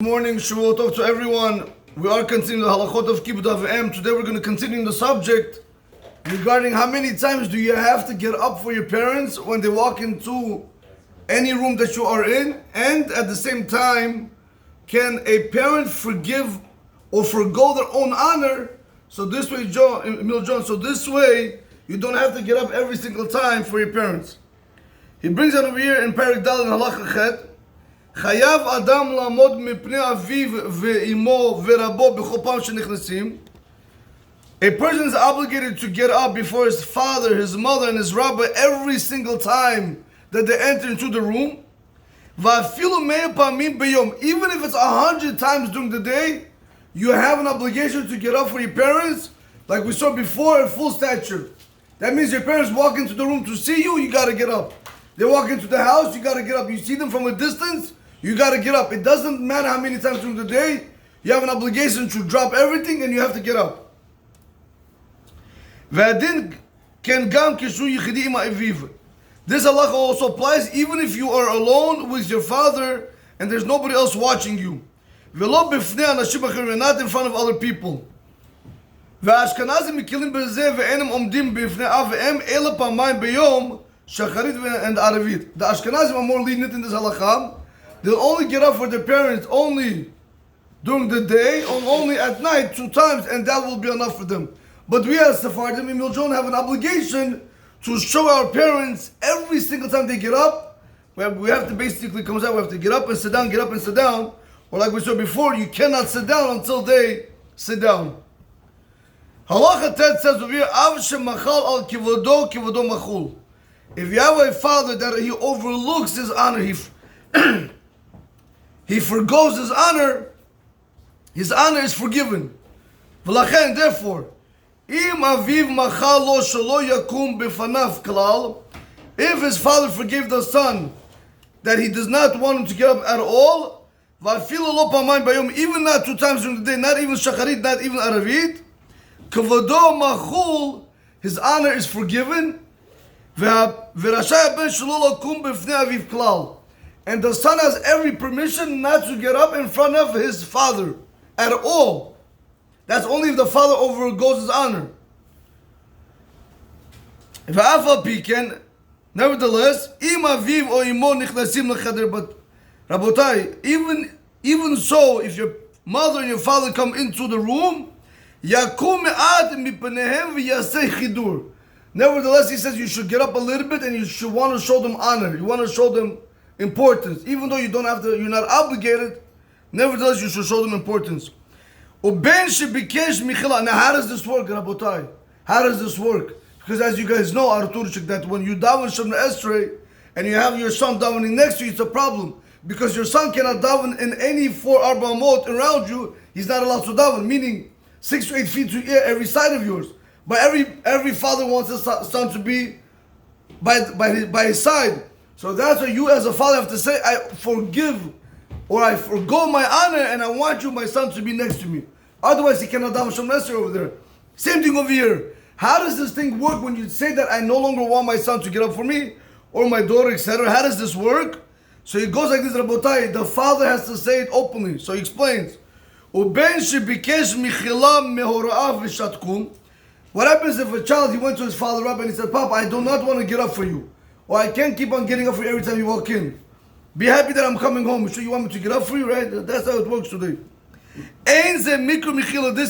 Morning, Shavuot Tov to everyone. We are continuing the halachot of Kibbutz Avim. Today we're going to continue the subject regarding how many times do you have to get up for your parents when they walk into any room that you are in, and at the same time, can a parent forgive or forgo their own honor? So this way, Emil John, so this way you don't have to get up every single time for your parents. He brings it over here in Parak Dal in Halacha Chet. חייב אדם לעמוד מפני אביו ואמו ורבו בכל פעם שנכנסים. A person is obligated to get up before his father, his mother, and his rabbi every single time that they enter into the room. ואפילו 100 פעמים ביום, even if it's 100 times during the day, you have an obligation to get up for your parents, like we saw before, at full stature. That means your parents walk into the room to see you, you gotta get up. They walk into the house, you gotta get up. You see them from a distance, you gotta get up. It doesn't matter how many times during the day, you have an obligation to drop everything and you have to get up. This halacha also applies even if you are alone with your father and there's nobody else watching you. Not in front of other people. The Ashkenazim are more lenient in this halakha. They'll only get up for their parents only during the day or only at night 2 times, and that will be enough for them. But we as Sephardim and Miljon have an obligation to show our parents every single time they get up. We have to basically come out, we have to get up and sit down, get up and sit down. Or like we said before, you cannot sit down until they sit down. Halacha Tet says over here, Av shemachal al kivodo, kivodo machul. If you have a father that he overlooks his honor, he forgoes his honor is forgiven. Therefore, im aviv machal lo shelo yakum befanav klal, if his father forgave the son that he does not want him to get up at all, vafilu lo pamayim bayom, even not 2 times during the day, not even shacharit, not even aravit, kavodo machul, his honor is forgiven. And the son has every permission not to get up in front of his father at all. That's only if the father overgoes his honor. Nevertheless, but even so, if your mother and your father come into the room, nevertheless, he says you should get up a little bit and you should want to show them honor. You want to show them importance. Even though you don't have to, you're not obligated, nevertheless, you should show them importance. Now, how does this work, Rabotai? How does this work? Because as you guys know, Arturchik, that when you daven Shemna Esrei and you have your son davening next to you, it's a problem. Because your son cannot daven in any 4 arba mot around you. He's not allowed to daven, meaning 6 to 8 feet to every side of yours. But every father wants his son to be by his side. So that's what you as a father have to say, I forgive or I forgo my honor and I want you, my son, to be next to me. Otherwise he cannot daven Shem Nesser over there. Same thing over here. How does this thing work when you say that I no longer want my son to get up for me or my daughter, etc.? How does this work? So it goes like this, Rabotai. The father has to say it openly. So he explains. Uben shebikesh michila mehora'av v'shatkum. What happens if a child, he went to his father up and he said, Papa, I do not want to get up for you. Or I can't keep on getting up for you every time you walk in. Be happy that I'm coming home. Sure you want me to get up for you, right? That's how it works today. This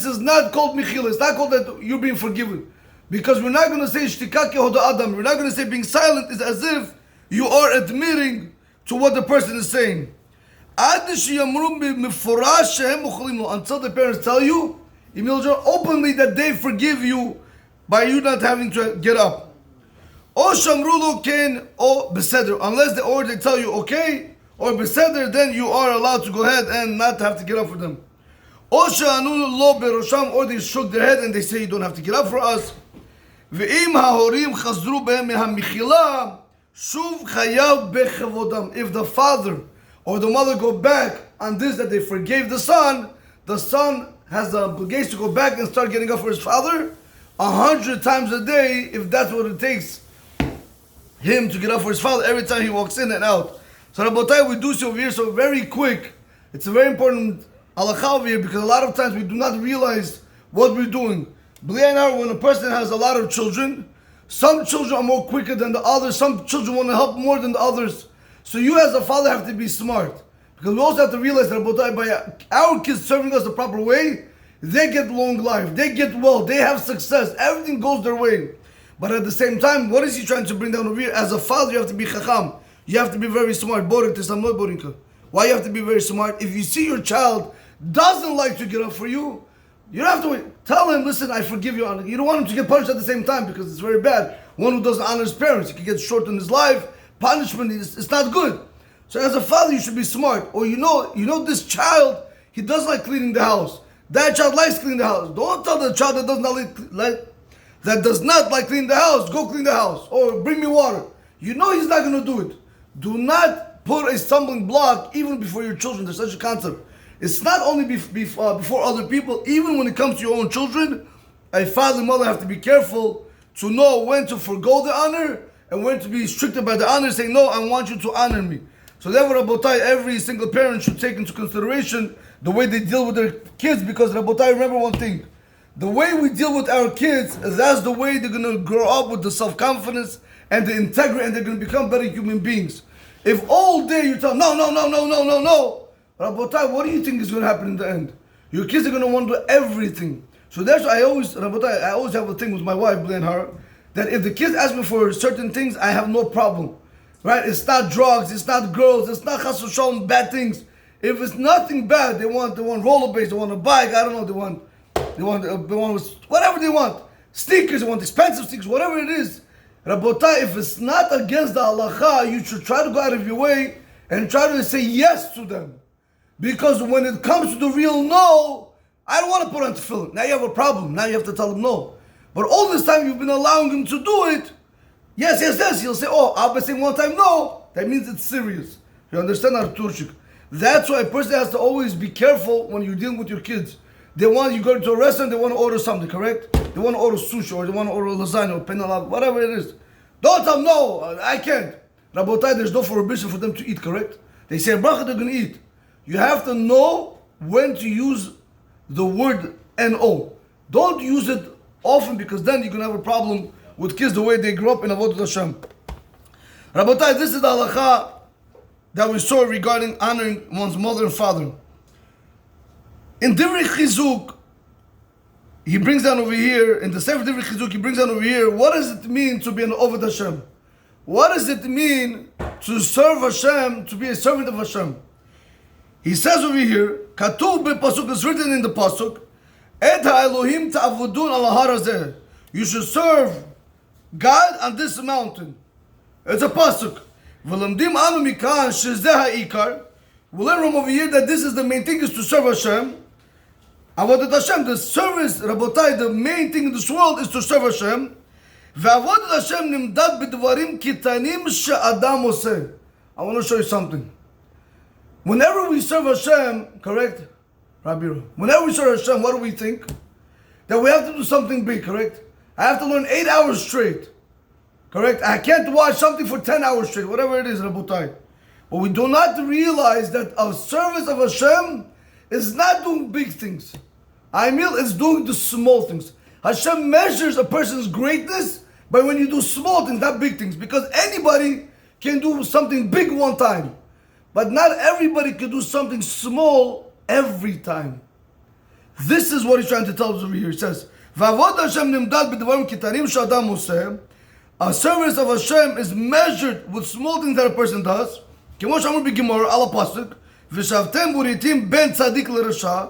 is not called michila. It's not called that you're being forgiven. Because we're not going to say shtikake hoda adam. We're not going to say being silent is as if you are admitting to what the person is saying. Until the parents tell you, openly that they forgive you by you not having to get up. Unless they already tell you okay, or beseder, then you are allowed to go ahead and not have to get up for them. Or they shook their head and they say you don't have to get up for us. If the father or the mother go back on this that they forgave the son has the obligation to go back and start getting up for his father 100 times a day, if that's what it takes him to get up for his father every time he walks in and out. So Rabotai, we do so over here, so very quick. It's a very important halakha over here because a lot of times we do not realize what we're doing. When a person has a lot of children, some children are more quicker than the others. Some children want to help more than the others. So you as a father have to be smart. Because we also have to realize that by our kids serving us the proper way, they get long life, they get wealth, they have success, everything goes their way. But at the same time, what is he trying to bring down over here? As a father, you have to be chacham. You have to be very smart. Why you have to be very smart? If you see your child doesn't like to get up for you, you don't have to wait. Tell him, listen, I forgive you. You don't want him to get punished at the same time because it's very bad. One who doesn't honor his parents, he can get short in his life. Punishment, it's not good. So as a father, you should be smart. Or you know this child, he doesn't like cleaning the house. That child likes cleaning the house. Don't tell the child that does not like cleaning the house, go clean the house. Or bring me water. You know he's not going to do it. Do not put a stumbling block even before your children. There's such a concept. It's not only before other people, even when it comes to your own children, a father and mother have to be careful to know when to forgo the honor and when to be restricted by the honor, saying, no, I want you to honor me. So therefore, Rabotai, every single parent should take into consideration the way they deal with their kids, because Rabotai, remember one thing, the way we deal with our kids, that's the way they're going to grow up with the self-confidence and the integrity, and they're going to become better human beings. If all day you tell them, no, Rabotai, what do you think is going to happen in the end? Your kids are going to want to do everything. So that's why I always have a thing with my wife, Blenhar, that if the kids ask me for certain things, I have no problem. Right? It's not drugs, it's not girls, it's not chas v'shalom, bad things. If it's nothing bad, they want rollerblades, they want a bike, I don't know, they want whatever they want. Sneakers, they want expensive sneakers, whatever it is. Rabotai, if it's not against the halacha, you should try to go out of your way and try to say yes to them. Because when it comes to the real no, I don't want to put on tefillin. Now you have a problem. Now you have to tell them no. But all this time you've been allowing him to do it. Yes. He'll say, oh, I'll be saying one time no. That means it's serious. You understand, Arturchik? That's why a person has to always be careful when you're dealing with your kids. You go to a restaurant, they want to order something, correct? They want to order sushi, or they want to order lasagna, or penalab, whatever it is. Don't tell them, no, I can't. Rabotai, there's no prohibition for them to eat, correct? They say, bracha, they're going to eat. You have to know when to use the word N-O. Don't use it often, because then you're going to have a problem with kids the way they grew up in Avodat Hashem. Rabotai, this is the halakha that we saw regarding honoring one's mother and father. In Divrei Chizuk, he brings down over here, in the Sefer Divrei Chizuk, he brings down over here, what does it mean to be an Oved Hashem? What does it mean to serve Hashem, to be a servant of Hashem? He says over here, Katuv be'pasuk, is written in the pasuk, Et ha'elohim ta'avudun al har hazeh. You should serve God on this mountain. It's a pasuk. V'lamdim anu mikan shezeh ha'ikar. We learn from over here that this is the main thing, is to serve Hashem. Avodat Hashem, the service, Rabotai, the main thing in this world is to serve Hashem. Ve'avodat Hashem nimdad b'dvarim kitanim she'adam oseh. I want to show you something. Whenever we serve Hashem, correct? Rabbi, whenever we serve Hashem, what do we think? That we have to do something big, correct? I have to learn 8 hours straight. Correct? I can't watch something for 10 hours straight, whatever it is, Rabotai. But we do not realize that a service of Hashem is not doing big things. I mean, it's doing the small things. Hashem measures a person's greatness by when you do small things, not big things. Because anybody can do something big one time. But not everybody can do something small every time. This is what he's trying to tell us over here. He says, "V'avod Hashem nimdad b'dvarim kitanim she'adam oseh." A service of Hashem is measured with small things that a person does. כמו שאמרו בגימור, על הפסוק, ושבתם וראיתם בין צדיק לרשע,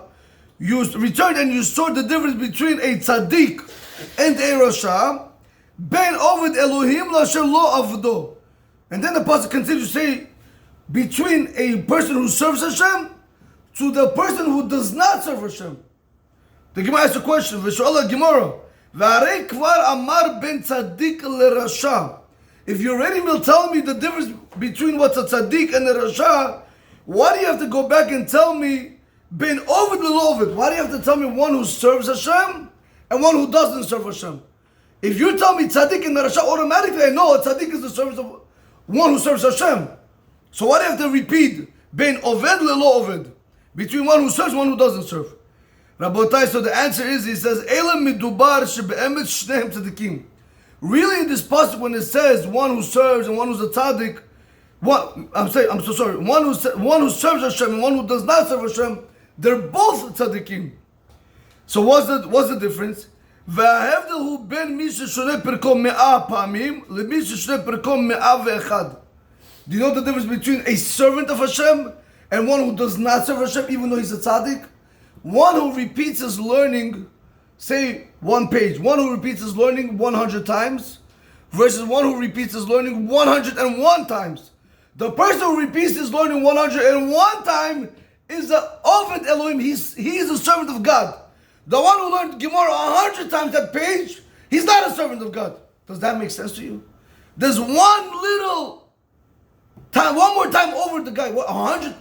you returned and you saw the difference between a tzaddik and a rasha, בין עובד אלוהים לאשר לא עבדו. And then the pasuk continues to say, between a person who serves Hashem to the person who does not serve Hashem. The Gemara asks a question, ושואל הגמרא, והרי כבר אמר בין צדיק לרשע. If you already will tell me the difference between what's a tzaddik and a rasha, why do you have to go back and tell me ben ovid l'lovid? Why do you have to tell me one who serves Hashem and one who doesn't serve Hashem? If you tell me tzaddik and the rasha, automatically I know a tzaddik is the service of one who serves Hashem. So why do you have to repeat ben oved l'lo oved? between one who serves and one who doesn't serve. Rabotai, so the answer is, he says, Elam midubar shebe'emet shneim tzadikim. Really, in this passage, when it says one who serves and one who's a tzaddik, one who serves Hashem and one who does not serve Hashem, they're both tzaddikim. So what's the difference? וההבדל בין מי ששונה פרקו 100 פעמים למי ששונה פרקו 101. Do you know the difference between a servant of Hashem and one who does not serve Hashem, even though he's a tzaddik? One who repeats his learning, say one page, one who repeats his learning 100 times, versus one who repeats his learning 101 times. The person who repeats his learning 101 times is the Oved Elohim. He is a servant of God. The one who learned Gemara 100 times that page, he's not a servant of God. Does that make sense to you? There's one little time, one more time over the guy. What, 100?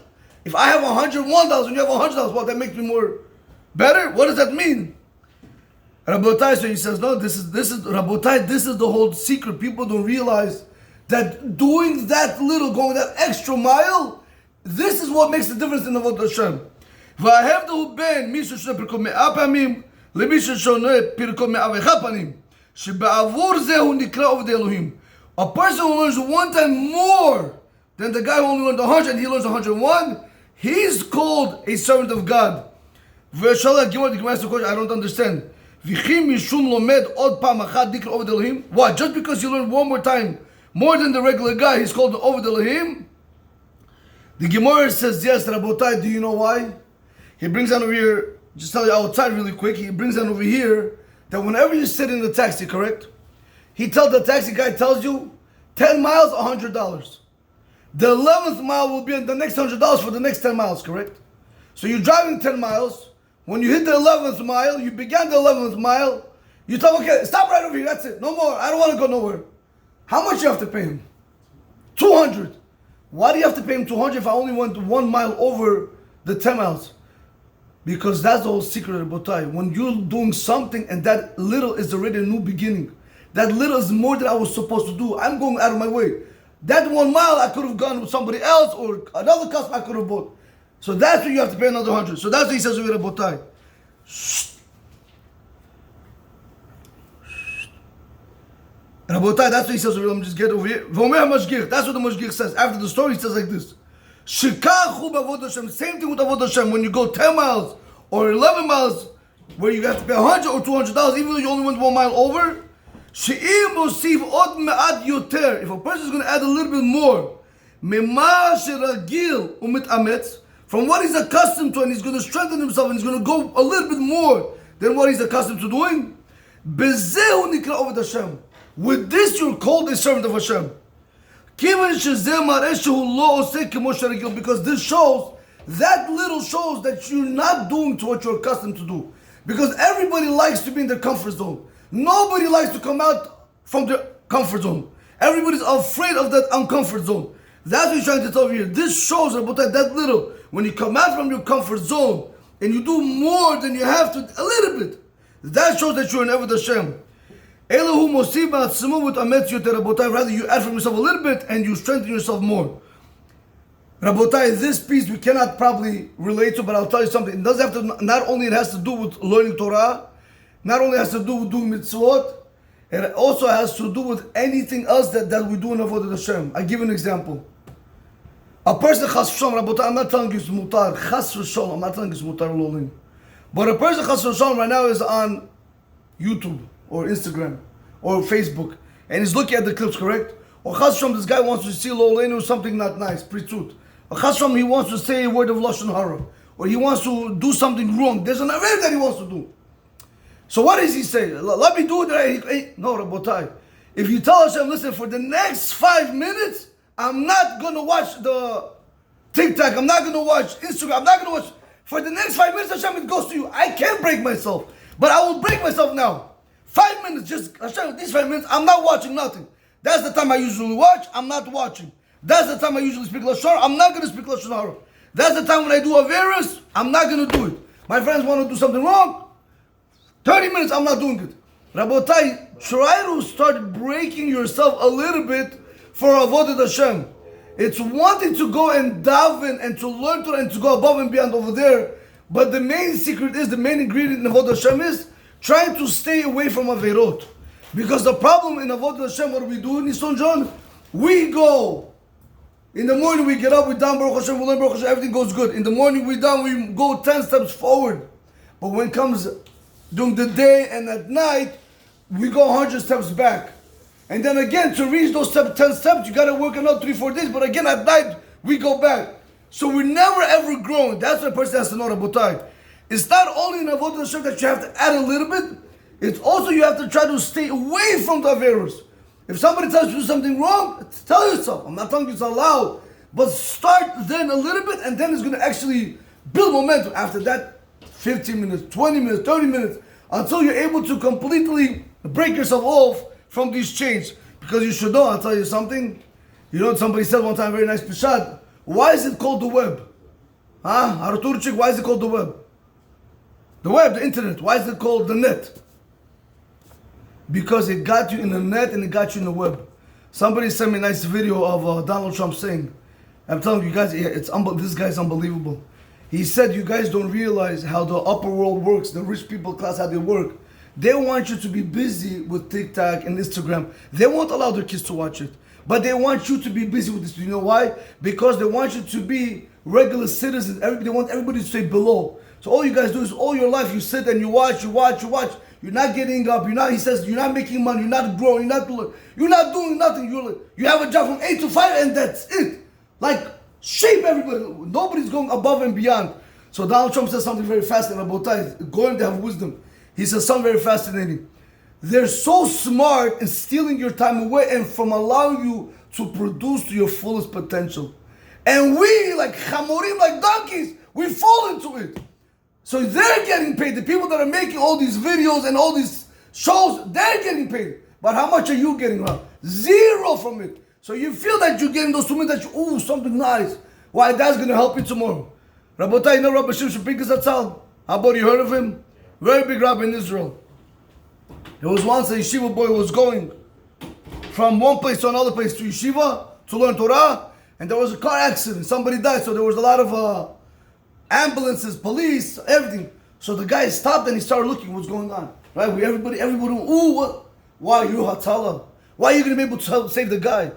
If I have $101 and you have $100, well, that makes me more better? What does that mean? Rabotai, so he says, no, this is Rabotai, this is the whole secret. People don't realize that doing that little, going that extra mile, this is what makes the difference in the Avodat Hashem. וההבדל בין מי ששונה פרקו 100 פעמים למי ששונה פרקו 101 פעמים שבעבור זה הוא נקרא עובד אלוהים. A person who learns one time more than the guy who only learned 100 and he learns 101, he's called a servant of God. ושאלה גימור דגמרי הסוכות, I don't understand. וכי משום לומד עוד פעם אחת נקרא עובד אלוהים? What? Just because you learn one more time more than the regular guy, he's called the עובד אלוהים? The Gemara says, yes, Rabotai, do you know why? He brings down over here, just tell you outside really quick, he brings down over here that whenever you sit in the taxi, correct? The taxi guy tells you 10 miles, $100. The 11th mile will be the next $100 for the next 10 miles, correct? So you're driving 10 miles. When you hit the 11th mile, you began the 11th mile, you tell him, okay, stop right over here, that's it, no more, I don't want to go nowhere. How much you have to pay him? 200. Why do you have to pay him 200 if I only went 1 mile over the 10 miles? Because that's the whole secret of Botai. When you're doing something and that little is already a new beginning, that little is more than I was supposed to do. I'm going out of my way. That 1 mile I could have gone with somebody else or another customer I could have bought. So that's why you have to pay another 100. So that's what he says over Botai. Rabotai, that's what he says over here. Let me just get over here. That's what the Mashgich says. After the story, he says like this. Same thing with Avodah Hashem. When you go 10 miles or 11 miles, where you have to pay $100 or $200, even though you only went 1 mile over, if a person is going to add a little bit more, from what he's accustomed to, and he's going to strengthen himself, and he's going to go a little bit more than what he's accustomed to doing, with this you're called a servant of Hashem. Because this shows, that little shows that you're not doing to what you're accustomed to do. Because everybody likes to be in their comfort zone. Nobody likes to come out from their comfort zone. Everybody's afraid of that uncomfort zone. That's what he's trying to tell you here. This shows about that little. When you come out from your comfort zone and you do more than you have to, a little bit, that shows that you're an Eved Hashem. Rather, you add from yourself a little bit and you strengthen yourself more. Rabotai, this piece we cannot probably relate to, but I'll tell you something. It doesn't have to, not only it has to do with learning Torah, not only has to do with doing mitzvot, it also has to do with anything else that we do in Avodah Hashem. I give you an example. A person, chas v'shalom, Rabotai, I'm not telling you it's mutar, chas v'shalom, I'm not telling you it's mutar lolim. But a person, chas v'shalom, right now is on YouTube, or Instagram, or Facebook, and he's looking at the clips, correct? Or chas v'shalom, this guy wants to see Lolenu or something not nice, pre-truth. Or chas v'shalom, he wants to say a word of Lashon Hara, or he wants to do something wrong. There's an event that he wants to do. So what does he say? Let me do it. No, Rabotai. If you tell Hashem, listen, for the next 5 minutes, I'm not going to watch the TikTok, I'm not going to watch Instagram, I'm not going to watch. For the next 5 minutes, Hashem, it goes to you. I can't break myself, but I will break myself now. 5 minutes, just Hashem, these 5 minutes, I'm not watching nothing. That's the time I usually watch, I'm not watching. That's the time I usually speak Lashon Hara, I'm not going to speak Lashon Hara. That's the time when I do Averis, I'm not going to do it. My friends want to do something wrong, 30 minutes, I'm not doing it. Rabotai, try to start breaking yourself a little bit for Avodah Hashem. It's wanting to go and daven and to learn Torah and to go above and beyond over there. But the main secret is, the main ingredient in Avodah Hashem is trying to stay away from Averot. Because the problem in Avodah Hashem, what do we do in Nissan John? We go. In the morning we get up, we down Baruch Hashem, we learn Baruch Hashem, everything goes good. In the morning we down, we go 10 steps forward. But when it comes during the day and at night, we go 100 steps back. And then again, to reach those 10 steps, you got to work another 3-4 days. But again, at night, we go back. So we're never ever growing. That's what a person has to know, Rabotai. It's not only in Avodah Hashem that you have to add a little bit. It's also you have to try to stay away from the Averos. If somebody tells you to do something wrong, tell yourself. I'm not telling you it's allowed. But start then a little bit, and then it's going to actually build momentum. After that, 15 minutes, 20 minutes, 30 minutes, until you're able to completely break yourself off from these chains. Because you should know, I'll tell you something. You know what somebody said one time, very nice Pishad. Why is it called the web? Arturchik, why is it called the web? The web, the internet, why is it called the net? Because it got you in the net and it got you in the web. Somebody sent me a nice video of Donald Trump saying, I'm telling you guys, this guy's unbelievable. He said, you guys don't realize how the upper world works, the rich people class, how they work. They want you to be busy with TikTok and Instagram. They won't allow their kids to watch it. But they want you to be busy with this. You know why? Because they want you to be regular citizens. They want everybody to stay below. So all you guys do is all your life you sit and you watch. You're not getting up. He says, you're not making money. You're not growing. You're not doing nothing. You have a job from 8 to 5 and that's it. Like, shape everybody. Nobody's going above and beyond. So Donald Trump says something very fascinating about that. Going to have wisdom. He says something very fascinating. They're so smart in stealing your time away and from allowing you to produce to your fullest potential. And we, like chamorim, like donkeys, we fall into it. So they're getting paid. The people that are making all these videos and all these shows, they're getting paid. But how much are you getting, Rav? Zero from it. So you feel that you're getting those 2 minutes that you, something nice. Why, that's going to help you tomorrow. Rabotai, you know Rabbi Shimshon Pinkas Zatzal? How about you heard of him? Very big rabbi in Israel. There was once a yeshiva boy who was going from one place to another place to yeshiva to learn Torah, and there was a car accident. Somebody died, so there was a lot of ambulances, police, everything. So the guy stopped and he started looking what's going on. Right? Everybody, what? Why are you Hatzalah? Why are you going to be able to save the guy?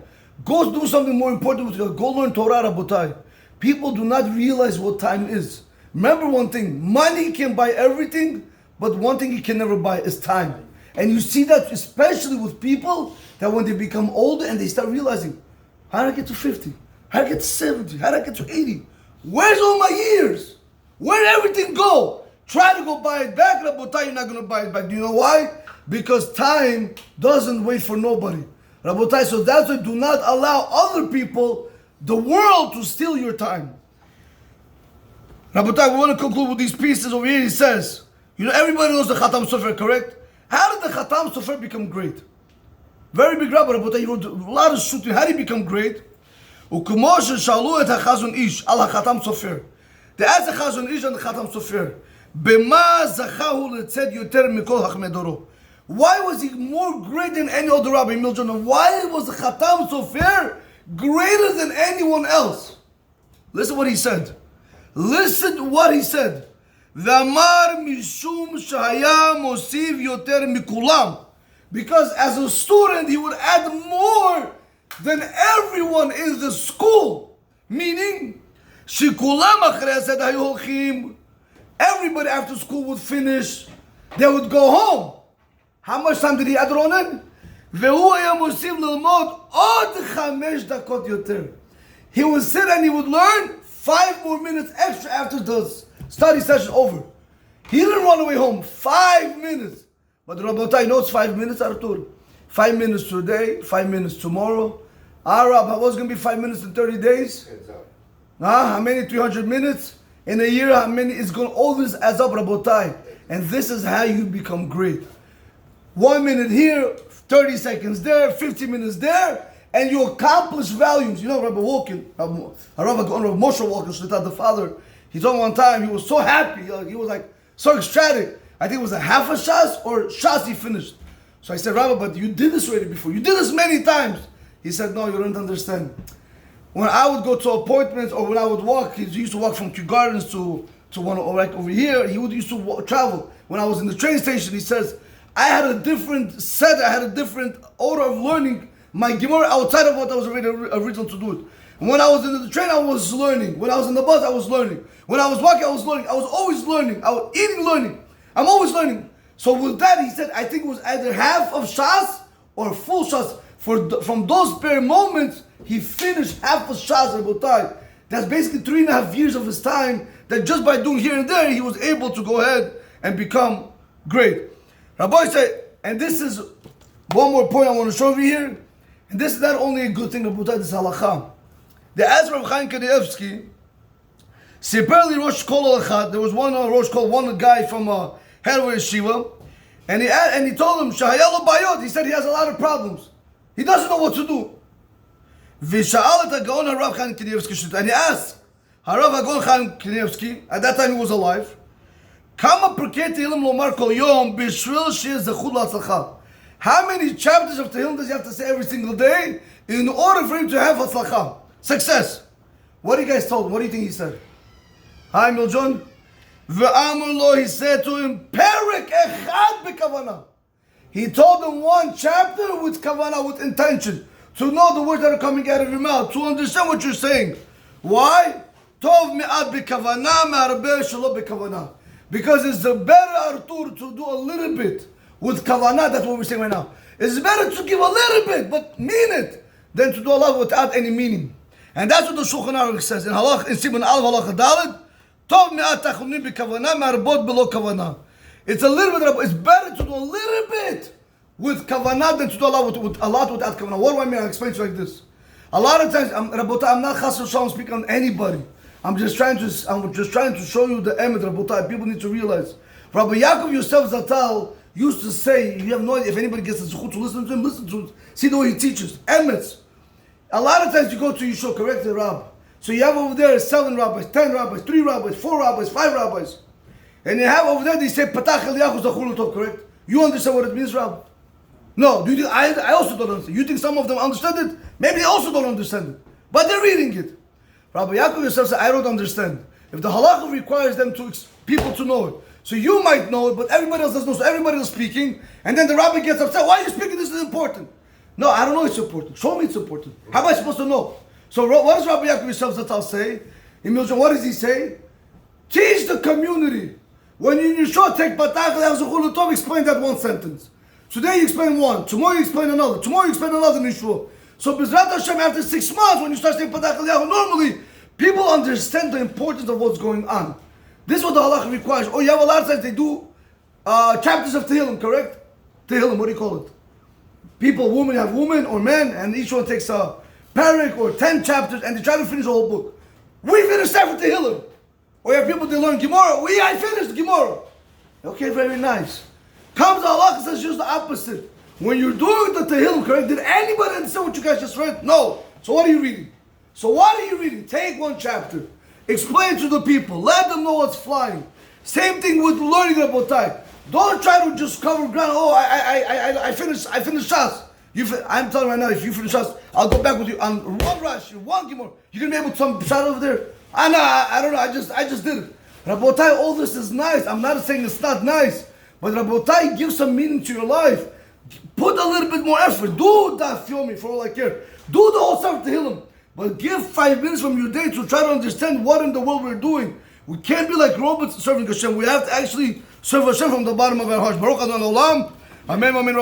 Go do something more important with you. Go learn Torah, Rabotai. People do not realize what time is. Remember one thing, money can buy everything, but one thing it can never buy is time. And you see that especially with people that when they become older and they start realizing, how did I get to 50? How did I get to 70? How did I get to 80? Where's all my years? Where did everything go? Try to go buy it back, Rabotai, you're not going to buy it back. Do you know why? Because time doesn't wait for nobody. Rabotai, so that's why do not allow other people, the world, to steal your time. Rabotai, we want to conclude with these pieces over here. He says, you know, everybody knows the Khatam Sofer, correct? How did the Khatam Sofer become great? Very big rabbi, Rabotai, he wrote a lot of shooting. How did he become great? וכמו ששאלו את החזון איש על החתם סופר. They asked the חזון איש and the חתם סופר. במה זכה הוא לצאת יותר מכל חכמי דורו? Why was he more great than any other rabbi? Why was the Khatam Sofer greater than anyone else? Listen what he said. Listen to what he said. ואמר משום שהיה מוסיף יותר מכולם. Because as a student he would add more than everyone in the school. Meaning, שכולם אחרי הסדר היו הולכים. Everybody after school would finish. They would go home. How much time did he add on in? והוא היה מוסיף ללמוד עוד 5 דקות יותר. He would sit and he would learn 5 more minutes extra after the study session over. He didn't run away home. 5 minutes. But Rabotai, you know it's 5 minutes, Artur? 5 minutes today, 5 minutes tomorrow. Arab, what's going to be 5 minutes in 30 days? How many? 300 minutes? In a year, how many? It's going to always add up, Rabotai. And this is how you become great. 1 minute here, 30 seconds there, 50 minutes there, and you accomplish values. You know, Rabbi Walken, Rabbi Moshe Walken, the father, he told me one time, he was so happy, he was like so ecstatic. I think it was a half a shas or shas he finished. So I said, Rabbi, but you did this already before. You did this many times. He said, no, you don't understand. when I would go to appointments or when I would walk, he used to walk from Kew Gardens to one, or like over here, he used to travel. When I was in the train station, he says, I had a different order of learning my Gemara outside of what I was original to do it. And when I was in the train, I was learning. When I was in the bus, I was learning. When I was walking, I was learning. I was always learning. I was eating, learning. I'm always learning. So with that, he said, I think it was either half of Shas or full Shas. From those bare moments, he finished half of Shas Rabotai. That's basically 3.5 years of his time that just by doing here and there, he was able to go ahead and become great. Rabbi said, and this is one more point I want to show you here, and this is not only a good thing about this halakha. They asked Rav Chaim Igal, Siperli Rosh Kol Alachad, there was one Rosh Kol, one guy from head of yeshiva, and he told him, Shahayalo Bayot, he said he has a lot of problems. He doesn't know what to do. V'sha'al et HaGaon HaRav Chaim Igal, and he asked, HaRav HaGaon Chaim Igal, at that time he was alive, Kama Perkei Tehillim Lomar Kol Yom B'Shvil She'ez Zechut L'Hatzlacha. How many chapters of Tehillim does he have to say every single day in order for him to have Hatzlacha, success? What do you guys told him? What do you think he said? Hi, Miljon. Ve'amur lo, he said to him, Perek Echad B'Kavana. He told him one chapter with Kavana, with intention, to know the words that are coming out of your mouth, to understand what you're saying. Why? Tov Me'ad B'Kavana, Me'arbeh Shelo B'Kavana. Because it's the better, Artur, to do a little bit with kavanah. That's what we're saying right now. It's better to give a little bit, but mean it, than to do a lot without any meaning. And that's what the Shulchan Aruch says in Halach, in Siman Aleph Halach Dalet. Tov me'at tachunim b'kavanah, me'arbot below kavanah. It's a little bit. It's better to do a little bit with kavanah than to do a lot without kavanah. What do I mean? I'll explain to you like this. A lot of times, I'm not chas v'shalom speaking on anybody. I'm just trying to show you the emet, Rabotai. People need to realize. Rabbi Yaakov Yosef Zatal used to say, you have no idea, if anybody gets the zechut to listen to him, listen to him. See the way he teaches. Emets. A lot of times you go to Yeshua, correct the Rab. So you have over there 7 rabbis, 10 rabbis, 3 rabbis, 4 rabbis, 5 rabbis. And you have over there, they say, Patach Eliyahu Zachul Tov, correct? You understand what it means, Rab? No, do you think, I also don't understand. You think some of them understand it? Maybe they also don't understand it. But they're reading it. Rabbi Yaakov Yosef said, I don't understand. If the halakha requires them people to know it, so you might know it, but everybody else doesn't know, so everybody is speaking, and then the rabbi gets upset, why are you speaking? This is important. No, I don't know it's important. Show me it's important. How am I supposed to know? So what does Rabbi Yaakov Yosef Zatal say? In Miljon, what does he say? Teach the community. When you show take Patach Eliyahu Tov, explain that one sentence. Today you explain one, tomorrow you explain another, tomorrow you explain another in Yeshua. So B'ezrat Hashem, after 6 months, when you start saying Patach Eliyahu, normally, people understand the importance of what's going on. This is what the halakha requires. Oh, you have a lot of times they do chapters of Tehillim, correct? Tehillim, what do you call it? People, women have women or men, and each one takes a parak or 10 chapters, and they try to finish the whole book. We finished that for Tehillim. Or you have people, they learn Gemara. I finished Gemara. Okay, very nice. Comes the halakha, says just the opposite. When you're doing the Tehillim, correct? Did anybody understand what you guys just read? No. So what are you reading? Take one chapter. Explain to the people. Let them know what's flying. Same thing with learning Rabotai. Don't try to just cover ground. Oh, I finished Shas. I'm telling you right now, if you finish Shas, I'll go back with you on one Rashi, one Gemara. You're going to be able to some shot over there? I don't know. I just did it. Rabotai, all this is nice. I'm not saying it's not nice. But Rabotai, give some meaning to your life. Put a little bit more effort. Do that for all I care. Do the whole stuff to Tehillim. But give 5 minutes from your day to try to understand what in the world we're doing. We can't be like robots serving Hashem. We have to actually serve Hashem from the bottom of our hearts. Baruch Adonai Olam. Amen. Amen.